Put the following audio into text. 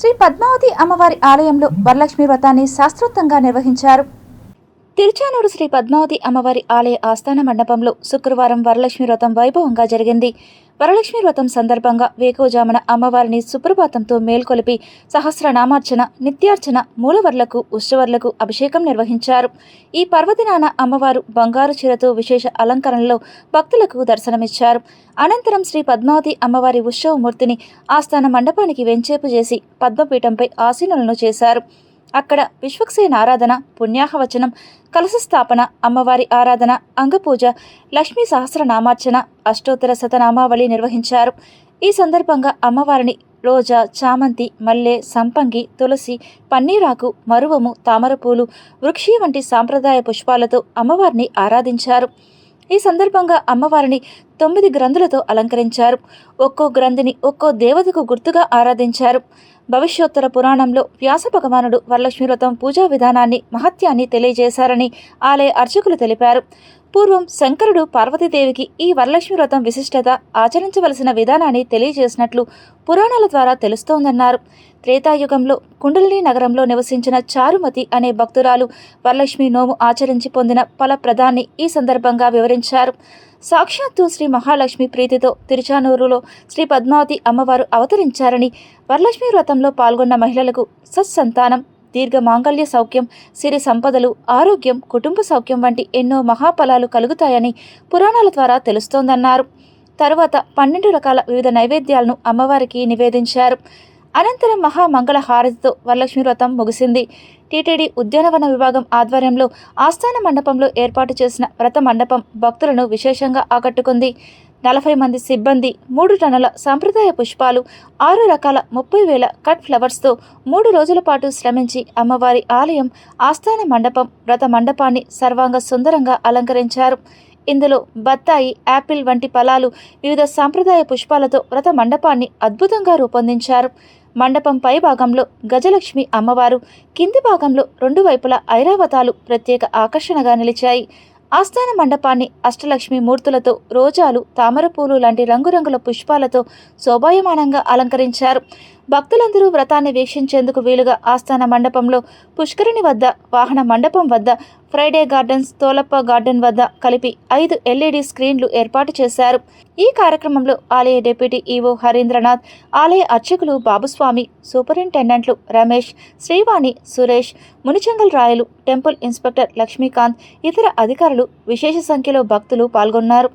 శ్రీ పద్మావతి అమ్మవారి ఆలయంలో వరలక్ష్మి వ్రతాన్ని శాస్త్రోక్తంగా నిర్వహించారు. తిరుచానూరు శ్రీ పద్మావతి అమ్మవారి ఆలయ ఆస్థాన మండపంలో శుక్రవారం వరలక్ష్మి వ్రతం వైభవంగా జరిగింది. వరలక్ష్మి వ్రతం సందర్భంగా వేకువజామున అమ్మవారిని సుప్రభాతంతో మేల్కొలిపి సహస్రనామార్చన, నిత్యార్చన, మూలవర్లకు, ఉత్సవర్లకు అభిషేకం నిర్వహించారు. ఈ పర్వదినాన అమ్మవారు బంగారు చీరతో విశేష అలంకరణలో భక్తులకు దర్శనమిచ్చారు. అనంతరం శ్రీ పద్మావతి అమ్మవారి ఉత్సవమూర్తిని ఆస్థాన మండపానికి వెంచేపు చేసి పద్మపీఠంపై ఆసీనులను చేశారు. అక్కడ విశ్వక్సేన ఆరాధన, పుణ్యాహవచనం, కలశ స్థాపన, అమ్మవారి ఆరాధన, అంగపూజ, లక్ష్మీ సహస్రనామార్చన, అష్టోత్తర శతనామావళి నిర్వహించారు. ఈ సందర్భంగా అమ్మవారిని రోజా, చామంతి, మల్లె, సంపంగి, తులసి, పన్నీరాకు, మరువము, తామరపూలు, వృక్షి వంటి సాంప్రదాయ పుష్పాలతో అమ్మవారిని ఆరాధించారు. ఈ సందర్భంగా అమ్మవారిని 9 గ్రంథులతో అలంకరించారు. ఒక్కో గ్రంథిని ఒక్కో దేవతకు గుర్తుగా ఆరాధించారు. భవిష్యోత్తర పురాణంలో వ్యాస భగవానుడు వరలక్ష్మి వ్రతం పూజా విధానాన్ని, మహత్యాన్ని తెలియజేశారని ఆలయ అర్చకులు తెలిపారు. పూర్వం శంకరుడు పార్వతీదేవికి ఈ వరలక్ష్మి వ్రతం విశిష్టత, ఆచరించవలసిన విధానాన్ని తెలియజేసినట్లు పురాణాల ద్వారా తెలుస్తోందన్నారు. త్రేతాయుగంలో కుండలిని నగరంలో నివసించిన చారుమతి అనే భక్తురాలు వరలక్ష్మి నోము ఆచరించి పొందిన ఫలప్రదాన్ని ఈ సందర్భంగా వివరించారు. సాక్షాత్తు శ్రీ మహాలక్ష్మి ప్రీతితో తిరుచానూరులో శ్రీ పద్మావతి అమ్మవారు అవతరించారని, వరలక్ష్మి వ్రతంలో పాల్గొన్న మహిళలకు సత్సంతానం, దీర్ఘ మాంగళ్య సౌఖ్యం, సిరి సంపదలు, ఆరోగ్యం, కుటుంబ సౌఖ్యం వంటి ఎన్నో మహాఫలాలు కలుగుతాయని పురాణాల ద్వారా తెలుస్తోందన్నారు. తరువాత 12 రకాల వివిధ నైవేద్యాలను అమ్మవారికి నివేదించారు. అనంతరం మహామంగళ హారతితో వరలక్ష్మి వ్రతం ముగిసింది. టీటీడీ ఉద్యానవన విభాగం ఆధ్వర్యంలో ఆస్థాన మండపంలో ఏర్పాటు చేసిన వ్రత మండపం భక్తులను విశేషంగా ఆకట్టుకుంది. 40 మంది సిబ్బంది, 3 టన్నుల సాంప్రదాయ పుష్పాలు, 6 రకాల 30,000 కట్ ఫ్లవర్స్తో 3 రోజుల పాటు శ్రమించి అమ్మవారి ఆలయం ఆస్థాన మండపం, వ్రత మండపాన్ని సర్వాంగ సుందరంగా అలంకరించారు. ఇందులో బత్తాయి, యాపిల్ వంటి ఫలాలు, వివిధ సాంప్రదాయ పుష్పాలతో వ్రత మండపాన్ని అద్భుతంగా రూపొందించారు. మండపం పై భాగంలో గజలక్ష్మి అమ్మవారు, కింది భాగంలో 2 వైపులా ఐరావతాలు ప్రత్యేక ఆకర్షణగా నిలిచాయి. ఆస్థాన మండపాన్ని అష్టలక్ష్మి మూర్తులతో, రోజాలు, తామరపూలు లాంటి రంగురంగుల పుష్పాలతో శోభాయమానంగా అలంకరించారు. భక్తులందరూ వ్రతాన్ని వీక్షించేందుకు వీలుగా ఆస్థాన మండపంలో, పుష్కరిణి వద్ద, వాహన మండపం వద్ద, ఫ్రైడే గార్డెన్స్, తోలప్ప గార్డెన్ వద్ద కలిపి 5 LED స్క్రీన్లు ఏర్పాటు చేశారు. ఈ కార్యక్రమంలో ఆలయ డిప్యూటీ ఈవో హరీంద్రనాథ్, ఆలయ అర్చకులు బాబుస్వామి, సూపరింటెండెంట్లు రమేష్, శ్రీవాణి, సురేష్, మునిచెంగల్ రాయలు, టెంపుల్ ఇన్స్పెక్టర్ లక్ష్మీకాంత్, ఇతర అధికారులు, విశేష సంఖ్యలో భక్తులు పాల్గొన్నారు.